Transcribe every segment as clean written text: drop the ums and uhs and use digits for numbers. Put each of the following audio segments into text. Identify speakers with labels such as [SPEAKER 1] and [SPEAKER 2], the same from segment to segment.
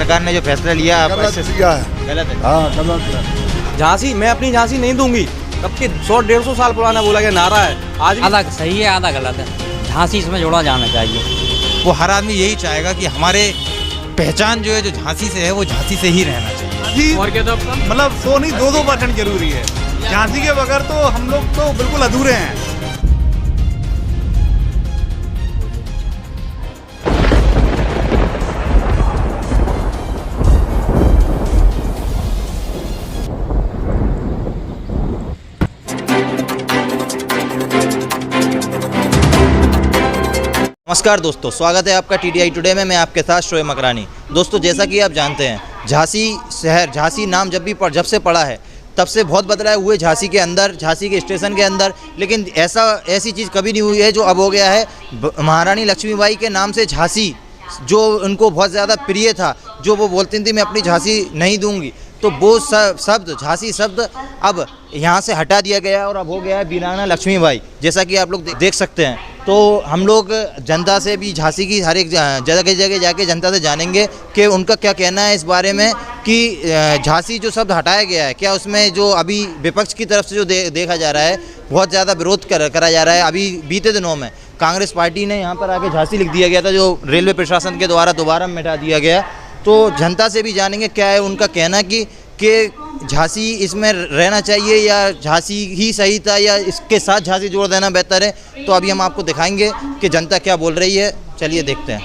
[SPEAKER 1] सरकार ने जो फैसला लिया आप
[SPEAKER 2] गलत
[SPEAKER 1] इससे
[SPEAKER 2] किया है।
[SPEAKER 1] गलत है।
[SPEAKER 2] हाँ गलत है।
[SPEAKER 3] झांसी मैं अपनी झांसी नहीं दूंगी। कब के 100-150 साल पुराना बोला गया नारा है। आज भी
[SPEAKER 4] आधा सही है आधा गलत है। झांसी इसमें जोड़ा जाना चाहिए।
[SPEAKER 1] वो हर आदमी यही चाहेगा कि हमारे पहचान जो है जो झांसी से है वो झांसी से ही रहना चाहिए।
[SPEAKER 5] जी
[SPEAKER 3] और क्या था
[SPEAKER 5] मतलब 100 नहीं 2% जरूरी है। झांसी के बगैर तो हम लोग तो बिल्कुल अधूरे हैं।
[SPEAKER 1] नमस्कार दोस्तों, स्वागत है आपका TDI टुडे में। मैं आपके साथ शोएब मकरानी। दोस्तों, जैसा कि आप जानते हैं, झांसी शहर, झांसी नाम जब से पड़ा है तब से बहुत बदलाव हुए झांसी के अंदर, झांसी के स्टेशन के अंदर। लेकिन ऐसी चीज़ कभी नहीं हुई है जो अब हो गया है। महारानी लक्ष्मीबाई के नाम से झांसी, जो उनको बहुत ज़्यादा प्रिय था, जो वो बोलती थी मैं अपनी झांसी नहीं दूंगी, तो वो शब्द झांसी शब्द अब यहाँ से हटा दिया गया और अब हो गया है वीरांगना लक्ष्मीबाई, जैसा कि आप लोग देख सकते हैं। तो हम लोग जनता से भी झांसी की हर एक जगह जाके जनता से जानेंगे कि उनका क्या कहना है इस बारे में कि झांसी जो शब्द हटाया गया है, क्या उसमें जो अभी विपक्ष की तरफ से जो देखा जा रहा है, बहुत ज़्यादा विरोध करा जा रहा है। अभी बीते दिनों में कांग्रेस पार्टी ने यहाँ पर आके झांसी लिख दिया गया था, जो रेलवे प्रशासन के द्वारा दोबारा मिटा दिया गया। तो जनता से भी जानेंगे क्या है उनका कहना कि झांसी इसमें रहना चाहिए या झांसी ही सही था या इसके साथ झांसी जोड़ देना बेहतर है। तो अभी हम आपको दिखाएंगे कि जनता क्या बोल रही है। चलिए देखते हैं।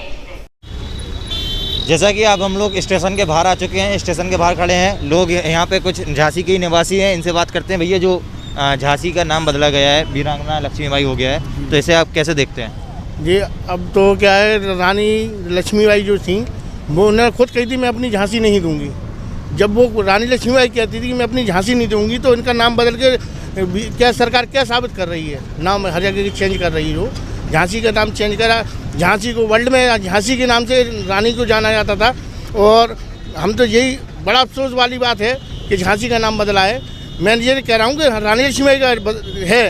[SPEAKER 1] जैसा कि अब हम लोग स्टेशन के बाहर आ चुके हैं, स्टेशन के बाहर खड़े हैं लोग। यहाँ पे कुछ झांसी के ही निवासी हैं, इनसे बात करते हैं। भैया, जो झांसी का नाम बदला गया है, वीरांगना लक्ष्मीबाई हो गया है, तो इसे आप कैसे देखते हैं?
[SPEAKER 6] जी, अब तो क्या है, रानी लक्ष्मीबाई जो थी वो उन्होंने खुद कही थी मैं अपनी झांसी नहीं दूंगी। जब वो रानी लक्ष्मीबाई कहती थी कि मैं अपनी झांसी नहीं दूंगी, तो इनका नाम बदल के क्या सरकार क्या साबित कर रही है? नाम हर जगह चेंज कर रही हो। झांसी का नाम चेंज करा, झांसी को वर्ल्ड में झांसी के नाम से रानी को जाना जाता था। और हम तो यही बड़ा अफसोस वाली बात है कि झांसी का नाम बदला है। मैं ये कह रहा हूँ कि रानी लक्ष्मीबाई का है,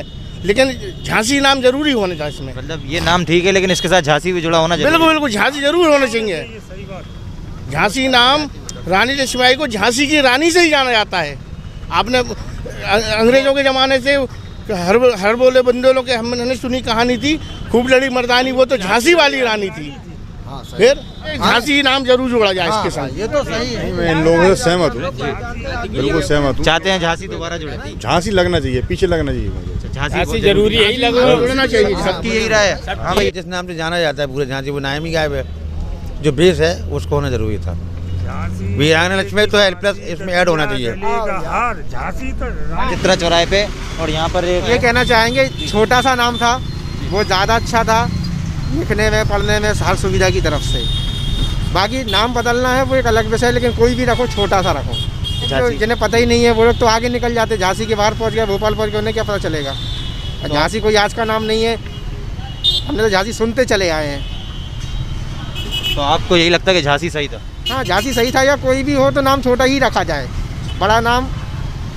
[SPEAKER 6] लेकिन झांसी नाम जरूरी होना चाहिए इसमें।
[SPEAKER 1] मतलब ये नाम ठीक है, लेकिन इसके साथ झांसी भी जुड़ा होना चाहिए।
[SPEAKER 6] बिल्कुल बिल्कुल, झांसी जरूर होना चाहिए। झांसी नाम, रानी लक्ष्मीबाई को झांसी की रानी से ही जाना जाता है। आपने अंग्रेजों के ज़माने से हर बोले बंदों के हमने सुनी कहानी थी, खूब लड़ी मर्दानी, वो तो झांसी वाली रानी थी। फिर झांसी नाम जरूर जोड़ा जाए इसके साथ।
[SPEAKER 2] ये तो सही है। मैं इन लोगों से सहमत हूँ, बिल्कुल सहमत हूँ।
[SPEAKER 1] चाहते हैं झांसी दोबारा जुड़े?
[SPEAKER 2] झांसी लगना चाहिए, पीछे लगना चाहिए।
[SPEAKER 1] झांसी
[SPEAKER 6] जरूरी है, जुड़ना चाहिए।
[SPEAKER 1] सबकी यही राय है। हाँ भाई,
[SPEAKER 7] जिस नाम से जाना जाता है पूरे झांसी, वो नाम ही गायब है। जो बेस है उसको होना जरूरी था। वीरांगना लक्ष्मीबाई तो प्लस इसमें ऐड होना चाहिए।
[SPEAKER 1] चित्रा चौराहे पे, और यहाँ पर
[SPEAKER 8] ये कहना चाहेंगे छोटा सा नाम था, वो ज़्यादा अच्छा था लिखने में, पढ़ने में, हर सुविधा की तरफ से। बाकी नाम बदलना है वो एक अलग विषय, लेकिन कोई भी रखो, छोटा सा रखो। तो जिन्हें पता ही नहीं है वो लोग तो आगे निकल जाते। झांसी के बाहर पहुँच गया, भोपाल पहुँच गया, उन्हें क्या पता चलेगा? झांसी कोई आज का नाम नहीं है, हमने तो झांसी सुनते चले आए हैं।
[SPEAKER 1] तो आपको यही लगता है कि झांसी सही था?
[SPEAKER 8] हाँ, झांसी सही था, या कोई भी हो तो नाम छोटा ही रखा जाए, बड़ा नाम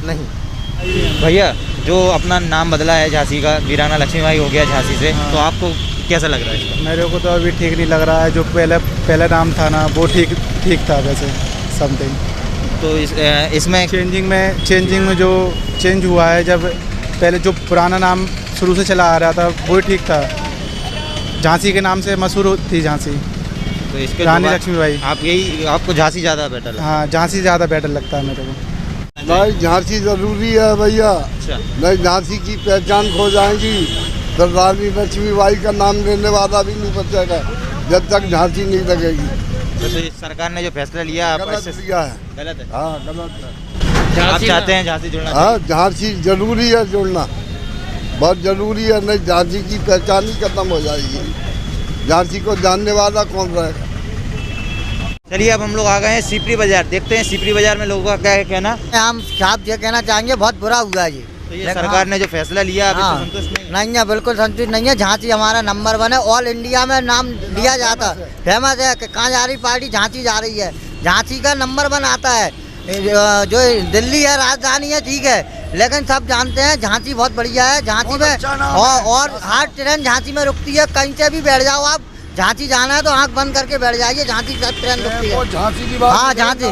[SPEAKER 8] नहीं।
[SPEAKER 1] भैया, जो अपना नाम बदला है झांसी का, वीरांगना लक्ष्मीबाई हो गया झांसी से, तो आपको कैसा लग रहा है इसका?
[SPEAKER 9] मेरे को तो अभी ठीक नहीं लग रहा है। जो पहले नाम था ना, वो ठीक था वैसे समथिंग।
[SPEAKER 1] तो इसमें
[SPEAKER 9] चेंजिंग में जो चेंज हुआ है, जब पहले जो पुराना नाम शुरू से चला आ रहा था वो ठीक था। झांसी के नाम से मशहूर थी झांसी,
[SPEAKER 1] तो इसके
[SPEAKER 9] रानी लक्ष्मीबाई।
[SPEAKER 1] आपको झांसी ज़्यादा बेटर लगता है?
[SPEAKER 9] हाँ, झांसी ज़्यादा बेटर लगता है मेरे को।
[SPEAKER 2] भाई झांसी जरूरी है भैया।
[SPEAKER 1] अच्छा।
[SPEAKER 2] नहीं झांसी की पहचान खो जाएगी तो रानी लक्ष्मीबाई का नाम लेने वाला भी नहीं बचेगा जब तक झांसी नहीं लगेगी।
[SPEAKER 1] तो सरकार ने जो फैसला लिया आप
[SPEAKER 2] गलत किया है।
[SPEAKER 1] गलत है?
[SPEAKER 2] हाँ गलत है।
[SPEAKER 1] आप चाहते हैं झांसी जुड़ना?
[SPEAKER 2] हाँ, झांसी जरूरी है, जोड़ना बहुत जरूरी है। नहीं झांसी की पहचान ही खत्म हो जाएगी। झांसी को जानने वाला कौन रहेगा?
[SPEAKER 1] चलिए, अब हम लोग आ गए हैं सीपरी बाजार। देखते हैं सीपरी बाजार में लोगों का क्या है कहना।
[SPEAKER 10] हम साहब ये कहना चाहेंगे, बहुत बुरा हुआ ये।
[SPEAKER 1] तो ये सरकार ने जो फैसला लिया, आप इससे संतुष्ट
[SPEAKER 10] नहीं है? बिल्कुल संतुष्ट नहीं है। झांसी हमारा नंबर 1 है, ऑल इंडिया में नाम लिया जाता है, फेमस है। कहाँ जा रही पार्टी? झांसी जा रही है। झांसी का नंबर 1 आता है। जो दिल्ली है राजधानी है, ठीक है, लेकिन सब जानते हैं झांसी बहुत बढ़िया है। झांसी में और हर ट्रेन झांसी में रुकती है, कहीं से भी बैठ जाओ आप, झांसी जाना है तो आंख बंद करके बैठ जाइए, झांसी ट्रेन रुकती है।
[SPEAKER 2] झांसी की बात
[SPEAKER 10] हाँ झांसी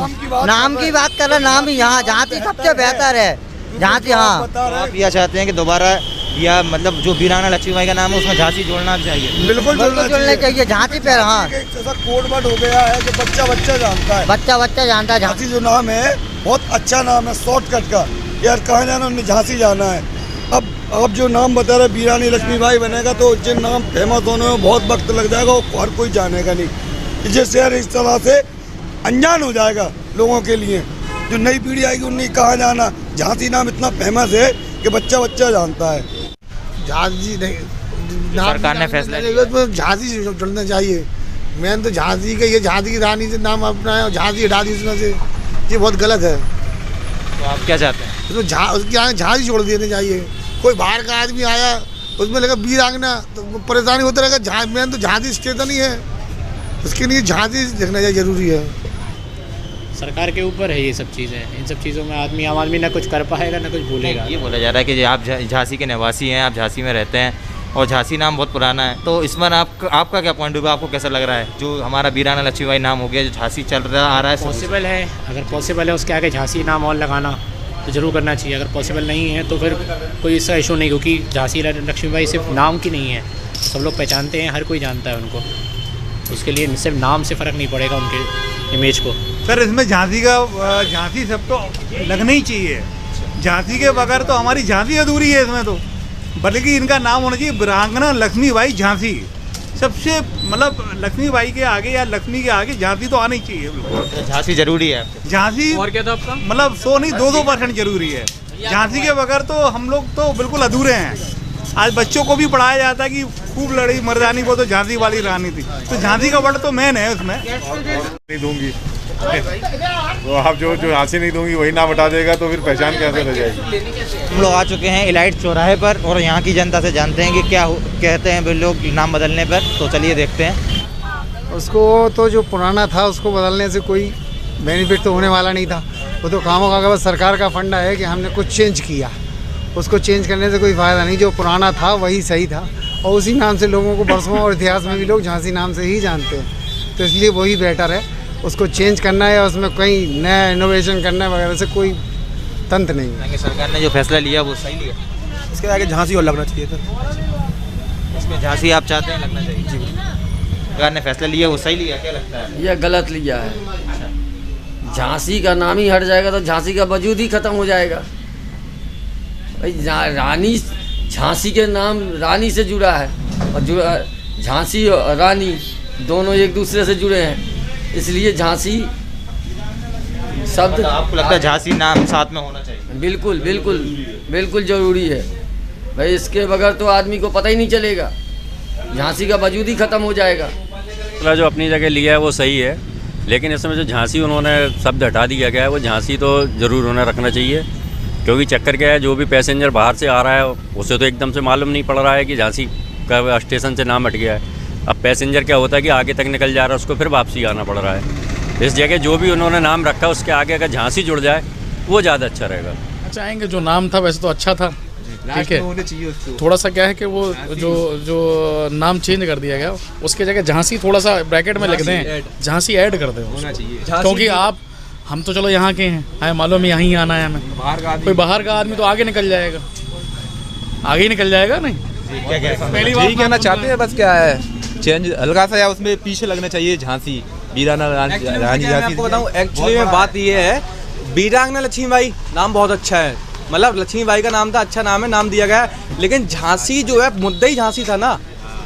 [SPEAKER 10] नाम की बात कर रहे, नाम ही यहाँ झांसी सबसे बेहतर है, झांसी। हाँ
[SPEAKER 1] आप यह चाहते हैं कि दोबारा या मतलब जो वीरांगना लक्ष्मीबाई का नाम है उसमें झांसी जोड़ना चाहिए?
[SPEAKER 2] बिल्कुल
[SPEAKER 10] जुड़ने चाहिए झांसी पे। हाँ
[SPEAKER 2] ऐसा कोड वर्ड हो गया है कि बच्चा बच्चा जानता है,
[SPEAKER 10] बच्चा जानता है।
[SPEAKER 2] झांसी जो नाम है बहुत अच्छा नाम है, शॉर्टकट का। यार कहाँ जाना, उन्हें झांसी जाना है। अब जो नाम बता रहे वीरानी लक्ष्मीबाई बनेगा तो जिन नाम फेमस होने में बहुत वक्त लग जाएगा, वो हर कोई जानेगा नहीं। ये शहर इस तरह से अनजान हो जाएगा लोगों के लिए। जो नई पीढ़ी आएगी उन्हें कहाँ जाना, झांसी नाम इतना फेमस है कि बच्चा बच्चा जानता है।
[SPEAKER 6] झांसी
[SPEAKER 1] सरकार ने फैसला लिया।
[SPEAKER 6] झांसी से जुड़ना चाहिए। मैंने तो झांसी का ये झांसी की रानी से नाम अपनाया, झांसी हटा दी उसमें से, ये बहुत गलत है।
[SPEAKER 1] तो आप क्या चाहते हैं?
[SPEAKER 6] तो उसके आगे झांसी छोड़ देनी चाहिए। कोई बाहर का आदमी आया उसमें लगा वीरांगना तो परेशानी होता रहेगा। मैंने तो झांसी स्टेशन ही है, उसके लिए झांसी देखना चाहिए, जरूरी है।
[SPEAKER 11] सरकार के ऊपर है ये सब चीज़ें, इन सब चीज़ों में आम आदमी ना कुछ कर पाएगा ना कुछ बोलेगा।
[SPEAKER 1] ये बोला जा रहा है कि आप झांसी के निवासी हैं, आप झांसी में रहते हैं और झांसी नाम बहुत पुराना है, तो इस पर आपका क्या पॉइंट होगा? आपको कैसा लग रहा है जो हमारा वीरांगना लक्ष्मीबाई नाम हो गया, जो झांसी चल रहा आ रहा है?
[SPEAKER 11] पॉसिबल है, अगर पॉसिबल है उसके आगे झांसी नाम और लगाना तो ज़रूर करना चाहिए। अगर पॉसिबल नहीं है तो फिर कोई इसका इशू नहीं, क्योंकि झांसी लक्ष्मीबाई सिर्फ नाम की नहीं है, सब लोग पहचानते हैं, हर कोई जानता है उनको। उसके लिए सिर्फ नाम से फ़र्क नहीं पड़ेगा उनके इमेज को।
[SPEAKER 5] सर इसमें झांसी सब तो लगना ही चाहिए। झांसी के बगैर तो हमारी झांसी अधूरी है इसमें तो, बल्कि इनका नाम होना चाहिए वीरांगना लक्ष्मीबाई झांसी। सबसे मतलब लक्ष्मीबाई के आगे या लक्ष्मी के आगे झांसी तो आना ही चाहिए।
[SPEAKER 1] झांसी जरूरी है?
[SPEAKER 5] झांसी
[SPEAKER 3] और क्या था आपका?
[SPEAKER 5] मतलब 100 नहीं 2% जरूरी है। झांसी के बगैर तो हम लोग तो बिल्कुल अधूरे हैं। आज बच्चों को भी पढ़ाया जाता है कि खूब लड़ी मर्दानी, वो तो झांसी वाली रानी थी, तो झांसी का वर्ड तो मेन है उसमें।
[SPEAKER 12] नहीं दूंगी तो आप जो झांसी नहीं दूंगी वही नाम हटा देगा तो फिर पहचान कैसे रह जाएगी?
[SPEAKER 1] हम लोग आ चुके हैं इलाइट चौराहे पर और यहाँ की जनता से जानते हैं कि क्या कहते हैं वे लोग नाम बदलने पर, तो चलिए देखते हैं।
[SPEAKER 6] उसको तो जो पुराना था उसको बदलने से कोई बेनिफिट तो होने वाला नहीं था। वो तो कामों का बस सरकार का फंडा है कि हमने कुछ चेंज किया, उसको चेंज करने से कोई फ़ायदा नहीं। जो पुराना था वही सही था और उसी नाम से लोगों को बरसों और इतिहास में भी लोग झांसी नाम से ही जानते हैं, तो इसलिए वही बेटर है। उसको चेंज करना है, उसमें कोई नया इनोवेशन करना है वगैरह से कोई तंत्र नहीं।
[SPEAKER 1] सरकार ने जो फैसला लिया वो सही लिया?
[SPEAKER 3] इसके आगे झांसी और लगना चाहिए था।
[SPEAKER 1] इसमें झांसी आप चाहते हैं लगना चाहिए? जी। सरकार ने फैसला लिया वो सही लिया, क्या लगता है?
[SPEAKER 13] यह गलत लिया है। झांसी का नाम ही हट जाएगा तो झांसी का वजूद ही खत्म हो जाएगा। भाई रानी झांसी के नाम रानी से जुड़ा है और झांसी और रानी दोनों एक दूसरे से जुड़े हैं, इसलिए झांसी शब्द
[SPEAKER 1] आपको लगता है झांसी नाम साथ में होना चाहिए?
[SPEAKER 13] बिल्कुल बिल्कुल बिल्कुल ज़रूरी है भाई। इसके बगैर तो आदमी को पता ही नहीं चलेगा, झांसी का वजूद ही ख़त्म हो जाएगा।
[SPEAKER 14] जो अपनी जगह लिया है वो सही है, लेकिन इसमें जो झांसी उन्होंने शब्द हटा दिया गया है वो झांसी तो ज़रूर उन्हें रखना चाहिए, क्योंकि चक्कर क्या है, जो भी पैसेंजर बाहर से आ रहा है उसे तो एकदम से मालूम नहीं पड़ रहा है कि झांसी का स्टेशन से नाम हट गया है। अब पैसेंजर क्या होता है कि आगे तक निकल जा रहा है, उसको फिर वापसी आना पड़ रहा है। इस जगह जो भी उन्होंने नाम रखा उसके आगे अगर झांसी जुड़ जाए वो ज़्यादा अच्छा रहेगा।
[SPEAKER 6] चाहेंगे जो नाम था वैसे तो अच्छा था, ठीक है। थोड़ा सा क्या है कि वो जो नाम चेंज कर दिया गया उसके जगह झांसी थोड़ा सा ब्रैकेट में लिख दें, झांसी ऐड कर दें होना चाहिए। क्योंकि हम तो चलो यहाँ के हैं, हमें मालूम है यहीं आना है हमें, कोई बाहर का आदमी तो आगे निकल जाएगा, आगे ही निकल जाएगा। नहीं
[SPEAKER 3] पहली बार कहना चाहते हैं बस, क्या है चेंज हल्का सा या उसमें पीछे लगना चाहिए झांसी वीरांगना रानी झांसी। आपको बताऊँ एक्चुअली में बात ये है, वीरांगना लक्ष्मीबाई नाम बहुत अच्छा है, मतलब लक्ष्मीबाई का नाम था, अच्छा नाम है, नाम दिया गया है। लेकिन झांसी जो है मुद्दा ही झांसी था ना,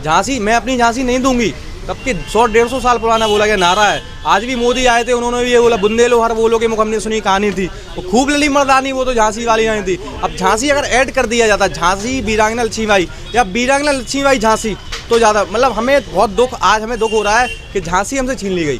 [SPEAKER 3] झांसी मैं अपनी झांसी नहीं दूंगी, तब के 100-150 साल पुराना बोला गया नारा है। आज भी मोदी आए थे, उन्होंने भी ये बोला बुंदेलो हर बोलो के मुख हमने सुनी कहानी थी, वो खूब लली मर्दानी, वो तो झांसी वाली नहीं थी। अब झांसी अगर ऐड कर दिया जाता झांसी वीरांगना लक्ष्मीबाई या वीरांगना लक्ष्मीबाई झांसी तो ज़्यादा, मतलब हमें बहुत दुख, आज हमें दुख हो रहा है कि झांसी हमसे छीन ली गई।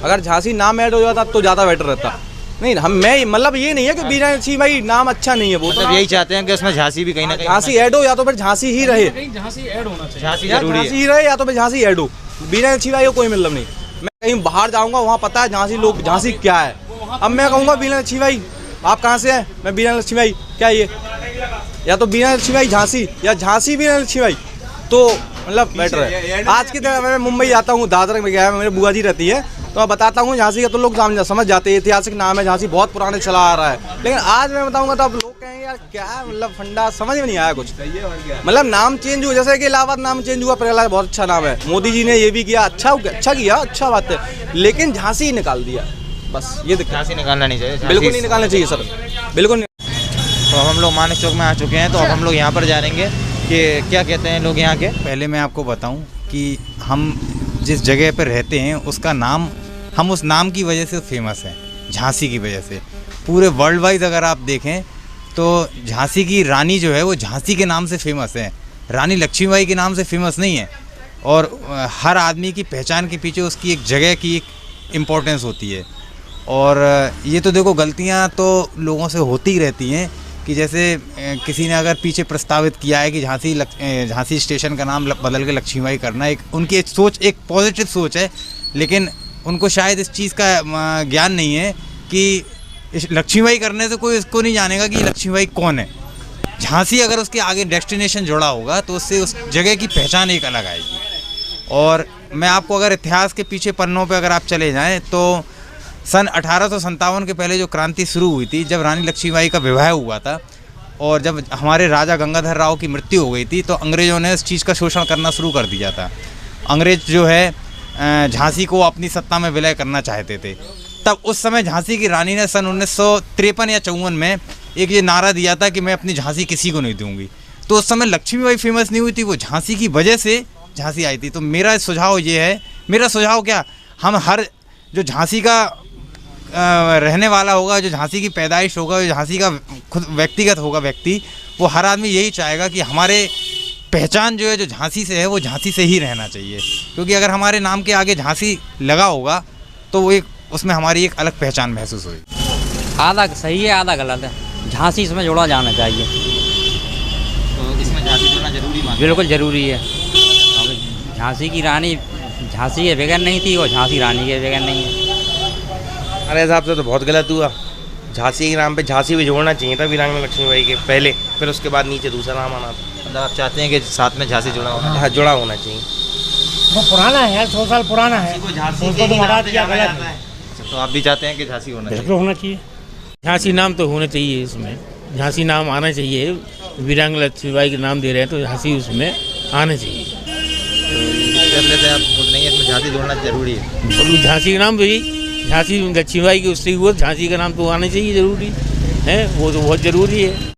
[SPEAKER 3] अगर झांसी नाम ऐड हो जाता तो ज़्यादा बेटर रहता। नहीं मैं मतलब ये नहीं है कि वीरांगना लक्ष्मीबाई नाम अच्छा नहीं है, वो
[SPEAKER 1] मतलब यही चाहते हैं कि उसमें झांसी भी कहीं ना कहीं
[SPEAKER 11] झांसी ऐड हो, या तो फिर झांसी ही रहे,
[SPEAKER 6] झांसी ऐड होना चाहिए,
[SPEAKER 11] झांसी ही रहे, या तो फिर झांसी ऐड हो। वीरांगना लक्ष्मीबाई को कोई मतलब नहीं। मैं कहीं बाहर जाऊंगा वहाँ पता है झांसी लोग झांसी क्या है। अब मैं कहूँगा वीरांगना लक्ष्मीबाई आप कहाँ से हैं, मैं वीरांगना लक्ष्मीबाई क्या ये, या तो वीरांगना लक्ष्मीबाई झांसी या झांसी वीरांगना लक्ष्मीबाई, तो
[SPEAKER 9] मतलब बेटर है। आज की तरह मैं मुंबई जाता हूँ, दादरा में गया, मेरी बुआ जी रहती है, तो मैं बताता हूँ झांसी का तो लोग समझ जाते हैं, ऐतिहासिक नाम है, झांसी बहुत पुराने चला आ रहा है। लेकिन आज मैं बताऊंगा तो अब लोग कहेंगे यार क्या मतलब फंडा, समझ में नहीं आया कुछ। मतलब नाम चेंज हुआ, जैसे कि इलाहाबाद नाम चेंज हुआ, प्रयागराज बहुत अच्छा नाम है, मोदी जी ने ये भी किया, अच्छा किया, अच्छा बात है, लेकिन झांसी ही निकाल दिया, बस ये
[SPEAKER 1] झांसी निकालना नहीं चाहिए,
[SPEAKER 9] बिल्कुल नहीं निकालना चाहिए सर, बिल्कुल नहीं।
[SPEAKER 1] तो हम लोग मानिक चौक में आ चुके हैं, तो अब हम लोग यहाँ पर जानेंगे कि क्या कहते हैं लोग यहाँ के।
[SPEAKER 15] पहले मैं आपको बताऊं कि हम जिस जगह पर रहते हैं उसका नाम, हम उस नाम की वजह से फेमस हैं, झांसी की वजह से। पूरे वर्ल्ड वाइड अगर आप देखें तो झांसी की रानी जो है वो झांसी के नाम से फेमस है, रानी लक्ष्मीबाई के नाम से फेमस नहीं है। और हर आदमी की पहचान के पीछे उसकी एक जगह की एक इम्पोर्टेंस होती है। और ये तो देखो गलतियाँ तो लोगों से होती ही रहती हैं कि जैसे किसी ने अगर पीछे प्रस्तावित किया है कि झांसी स्टेशन का नाम बदल के लक्ष्मीबाई करना, एक उनकी एक सोच, एक पॉजिटिव सोच है, लेकिन उनको शायद इस चीज़ का ज्ञान नहीं है कि लक्ष्मीबाई करने से कोई इसको नहीं जानेगा कि लक्ष्मीबाई कौन है। झांसी अगर उसके आगे डेस्टिनेशन जुड़ा होगा तो उससे उस जगह की पहचान एक अलग आएगी। और मैं आपको अगर इतिहास के पीछे पन्नों पे अगर आप चले जाएं तो सन 1857 के पहले जो क्रांति शुरू हुई थी, जब रानी लक्ष्मीबाई का विवाह हुआ था और जब हमारे राजा गंगाधर राव की मृत्यु हो गई थी, तो अंग्रेज़ों ने इस चीज़ का शोषण करना शुरू कर दिया था। अंग्रेज़ जो है झांसी को अपनी सत्ता में विलय करना चाहते थे। तब उस समय झांसी की रानी ने सन 1953 या 54 में एक ये नारा दिया था कि मैं अपनी झांसी किसी को नहीं दूंगी। तो उस समय लक्ष्मीबाई फेमस नहीं हुई थी, वो झांसी की वजह से झांसी आई थी। तो मेरा सुझाव ये है, मेरा सुझाव क्या, हम हर जो झांसी का रहने वाला होगा, जो झांसी की पैदाइश होगा, जो झांसी का खुद व्यक्तिगत होगा व्यक्ति, वो हर आदमी यही चाहेगा कि हमारे पहचान जो है जो झांसी से है वो झांसी से ही रहना चाहिए। क्योंकि अगर हमारे नाम के आगे झांसी लगा होगा तो वो एक उसमें हमारी एक अलग पहचान महसूस होगी।
[SPEAKER 4] आधा सही है, आधा गलत है, झांसी इसमें जोड़ा जाना चाहिए।
[SPEAKER 1] तो इसमें झांसी जोड़ना जरूरी मानते हैं?
[SPEAKER 4] बिल्कुल ज़रूरी है। अब झांसी की रानी झांसी के बगैर नहीं थी और झांसी रानी के बगैर नहीं है।
[SPEAKER 16] हमारे हिसाब से तो बहुत गलत हुआ। झांसी के नाम पे झांसी भी जोड़ना चाहिए था वीरांगना लक्ष्मीबाई के पहले, फिर उसके बाद नीचे दूसरा नाम आना था।
[SPEAKER 1] मतलब आप चाहते हैं कि साथ में झांसी जुड़ा होना?
[SPEAKER 16] हाँ, जुड़ा होना चाहिए।
[SPEAKER 17] वो पुराना है, 100 साल पुराना है, उसको तो हटा दिया, गलत है।
[SPEAKER 1] तो आप भी चाहते हैं कि झांसी होना चाहिए?
[SPEAKER 17] बिल्कुल होना चाहिए।
[SPEAKER 18] झांसी नाम तो होना चाहिए, इसमें झांसी नाम आना चाहिए। वीरांगना लक्ष्मीबाई के नाम दे रहे हैं तो झांसी उसमें आना चाहिए।
[SPEAKER 1] तो आप खुद नहीं है इसमें झांसी जोड़ना जरूरी है?
[SPEAKER 18] झांसी का नाम तो यही, झांसी लक्ष्मीबाई की उससे हुआ, झांसी का नाम तो आना चाहिए, जरूरी है, वो तो बहुत ज़रूरी है।